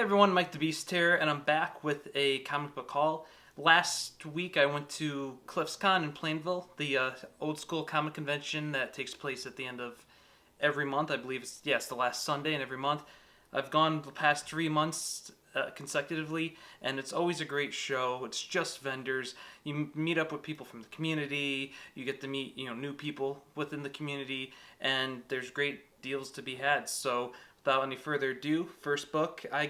everyone, Mike the Beast here, and I'm back with a comic book haul. Last week I went to CliffsCon in Plainville, the old school comic convention that takes place at the end of every month. I believe it's the last Sunday in every month. I've gone the past 3 months consecutively, and it's always a great show. It's just vendors. You meet up with people from the community. You get to meet new people within the community, and there's great deals to be had. So without any further ado, first book I'm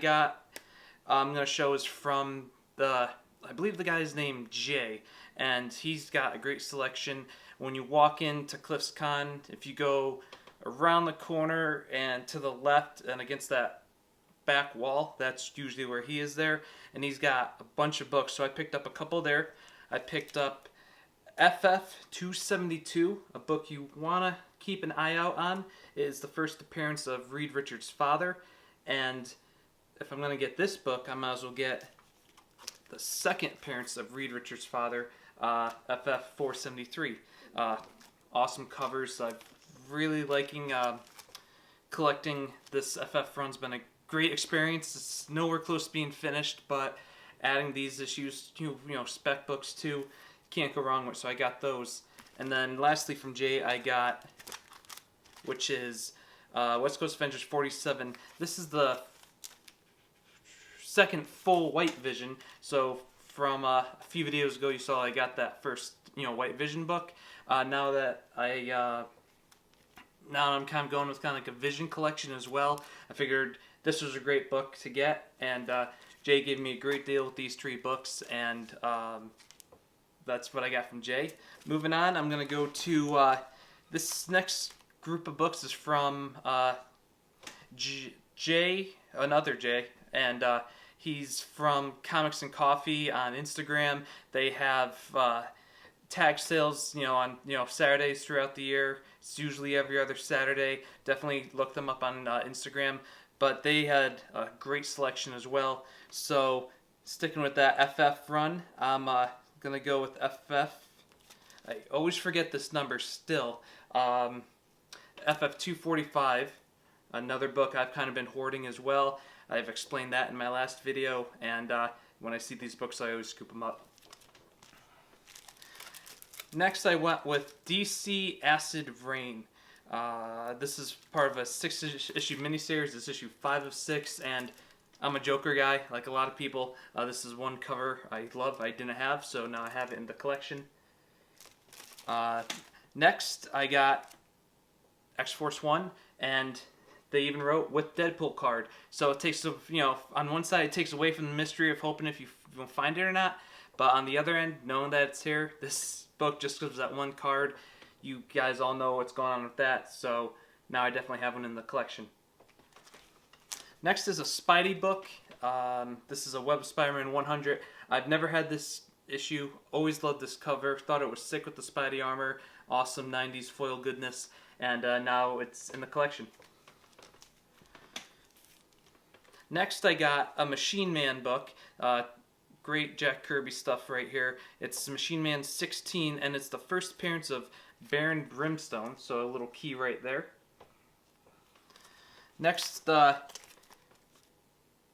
going to show is from I believe the guy's named Jay, and he's got a great selection. When you walk into CliffsCon, if you go around the corner and to the left and against that back wall, that's usually where he is there, and he's got a bunch of books. So I picked up a couple there. I picked up FF 272, a book you want to keep an eye out on. It is the first appearance of Reed Richards' father, and if I'm going to get this book, I might as well get the second appearance of Reed Richards' father, FF 473. Awesome covers. I'm really liking collecting this FF run's been a great experience. It's nowhere close to being finished, but adding these issues, spec books too, can't go wrong with. So I got those. And then lastly from Jay, I got, which is West Coast Avengers 47. This is the second full White Vision. So from a few videos ago, you saw I got that first White Vision book. Now that now I'm kind of going with kind of like a Vision collection as well, I figured this was a great book to get, and Jay gave me a great deal with these 3 books, and that's what I got from Jay. Moving on, I'm going to go to this next group of books is from Jay, another Jay, and he's from Comics and Coffee on Instagram. They have tag sales, on Saturdays throughout the year. It's usually every other Saturday. Definitely look them up on Instagram. But they had a great selection as well. So sticking with that FF run, I'm gonna go with FF. I always forget this number still. FF 245, another book I've kind of been hoarding as well. I've explained that in my last video, and when I see these books, I always scoop them up. Next, I went with DC Acid Rain. This is part of a 6-issue miniseries. This is issue 5 of 6, and I'm a Joker guy, like a lot of people. This is one cover I love, I didn't have, so now I have it in the collection. Next, I got X-Force 1, and they even wrote with Deadpool card. So it takes, on one side it takes away from the mystery of hoping if you will find it or not, but on the other end, knowing that it's here, this book just gives that one card. You guys all know what's going on with that, so now I definitely have one in the collection. Next is a Spidey book. This is a Web of Spider-Man 100. I've never had this issue. Always loved this cover. Thought it was sick with the Spidey armor. Awesome 90s foil goodness. And now it's in the collection. Next I got a Machine Man book. Great Jack Kirby stuff right here. It's Machine Man 16, and it's the first appearance of Baron Brimstone, so a little key right there. Next,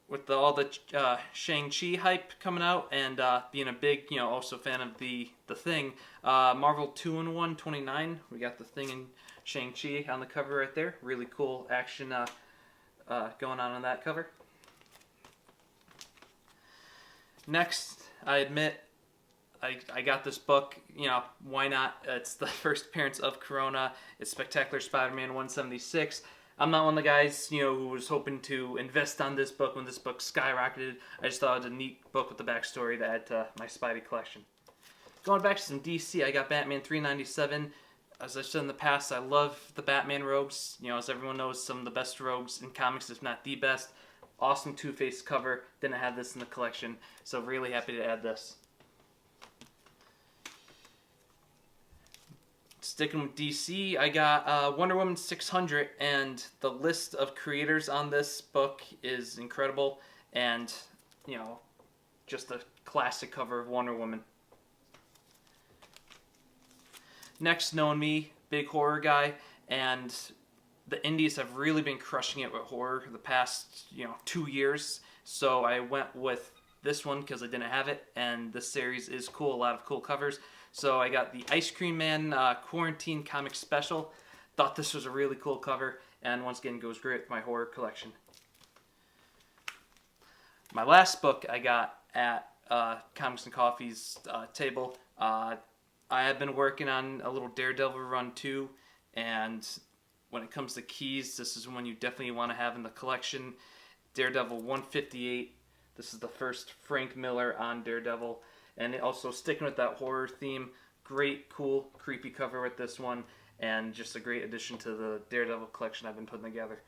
with all the Shang-Chi hype coming out, and being a big, also fan of the Thing, Marvel 2-in-1 29, we got the Thing and Shang-Chi on the cover right there. Really cool action going on that cover. Next, I admit, I got this book, why not? It's the first appearance of Corona. It's Spectacular Spider-Man 176. I'm not one of the guys, who was hoping to invest on this book when this book skyrocketed. I just thought it was a neat book with the backstory to add to my Spidey collection. Going back to some DC, I got Batman 397. As I've said in the past, I love the Batman rogues. As everyone knows, some of the best rogues in comics, if not the best. Awesome Two-Face cover. Didn't have this in the collection, so really happy to add this. Sticking with DC, I got Wonder Woman 600, and the list of creators on this book is incredible, and, just a classic cover of Wonder Woman. Next, knowing me, big horror guy, and the indies have really been crushing it with horror the past 2 years. So I went with this one because I didn't have it, and this series is cool. A lot of cool covers. So I got the Ice Cream Man Quarantine Comic Special. Thought this was a really cool cover, and once again goes great with my horror collection. My last book I got at Comics and Coffee's table. I have been working on a little Daredevil run too, and when it comes to keys, this is one you definitely want to have in the collection. Daredevil 158. This is the first Frank Miller on Daredevil, and also sticking with that horror theme. Great, cool, creepy cover with this one, and just a great addition to the Daredevil collection I've been putting together.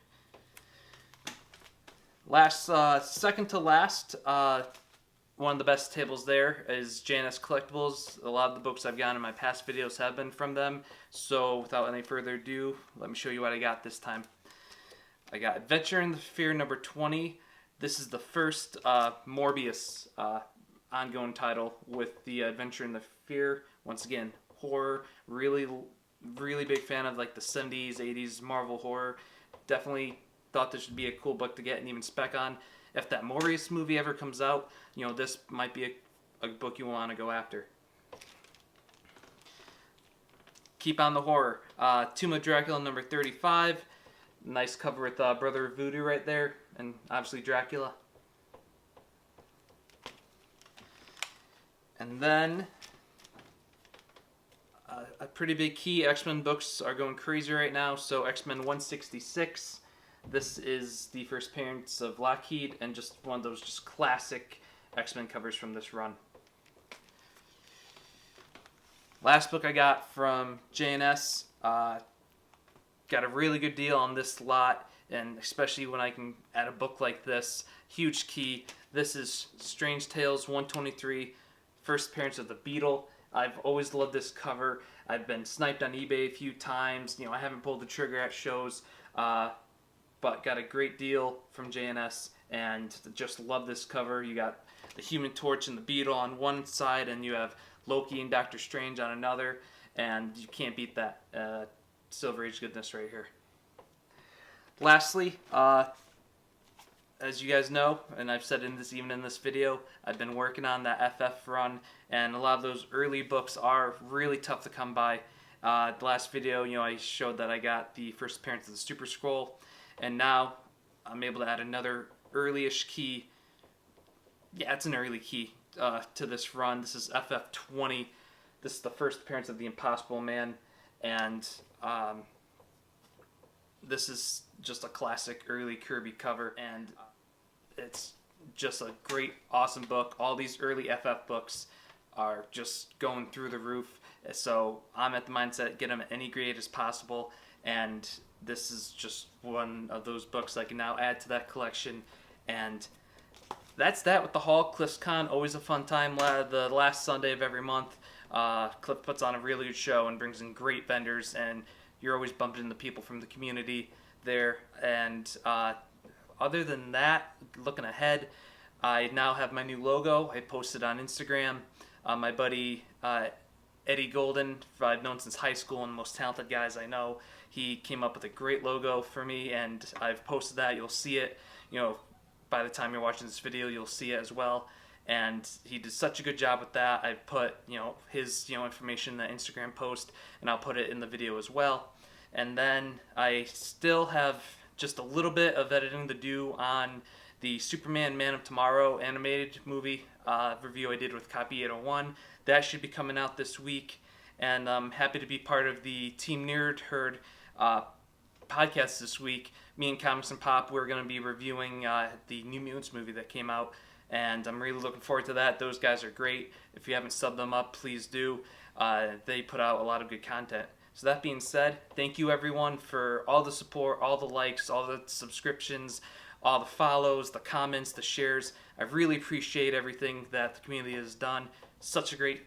Second to last, one of the best tables there is J&S Collectibles. A lot of the books I've gotten in my past videos have been from them. So without any further ado, let me show you what I got this time. I got Adventure in the Fear number 20. This is the first Morbius ongoing title with the Adventure in the Fear. Once again, horror. Really, really big fan of like the 70s, 80s Marvel horror. Definitely thought this would be a cool book to get and even spec on. If that Morbius movie ever comes out, this might be a book you want to go after. Keep on the horror. Tomb of Dracula number 35. Nice cover with Brother Voodoo right there, and obviously Dracula. And then a pretty big key. X-Men books are going crazy right now, so X-Men 166. This is the first appearance of Lockheed, and just one of those just classic X-Men covers from this run. Last book I got from J&S. Got a really good deal on this lot, and especially when I can add a book like this. Huge key. This is Strange Tales 123, first appearance of the Beetle. I've always loved this cover. I've been sniped on eBay a few times. I haven't pulled the trigger at shows. But got a great deal from J&S, and just love this cover. You got the Human Torch and the Beetle on one side, and you have Loki and Doctor Strange on another, and you can't beat that. Silver Age goodness right here. Lastly, as you guys know, and I've said even in this video, I've been working on that FF run, and a lot of those early books are really tough to come by. The last video, I showed that I got the first appearance of the Super Scroll, and now I'm able to add another early-ish key. Yeah, it's an early key to this run. This is FF20. This is the first appearance of the Impossible Man, and this is just a classic early Kirby cover, and it's just a great, awesome book. All these early FF books are just going through the roof, so I'm at the mindset, get them at any grade as possible, and this is just one of those books I can now add to that collection. And that's that with the haul. CliffsCon, always a fun time. The last Sunday of every month, Cliff puts on a really good show and brings in great vendors, and you're always bumping into people from the community there. And other than that, looking ahead, I now have my new logo. I posted on Instagram. My buddy Eddie Golden, who I've known since high school, and the most talented guys I know, he came up with a great logo for me, and I've posted that. You'll see it, by the time you're watching this video, you'll see it as well. And he did such a good job with that. I put, his, information in the Instagram post, and I'll put it in the video as well. And then I still have just a little bit of editing to do on the Superman Man of Tomorrow animated movie review I did with Copy 801. That should be coming out this week, and I'm happy to be part of the Team Nerd Herd podcast this week. Me and Comics and Pop, we're going to be reviewing the New Mutants movie that came out, and I'm really looking forward to that. Those guys are great. If you haven't subbed them up, please do. They put out a lot of good content. So that being said, thank you everyone for all the support, all the likes, all the subscriptions, all the follows, the comments, the shares. I really appreciate everything that the community has done. Such a great,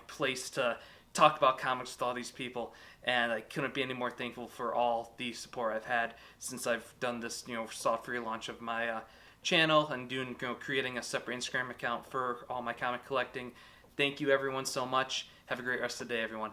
place to talk about comics with all these people, and I couldn't be any more thankful for all the support I've had since I've done this, soft relaunch of my channel and creating a separate Instagram account for all my comic collecting. Thank you everyone so much. Have a great rest of the day, everyone.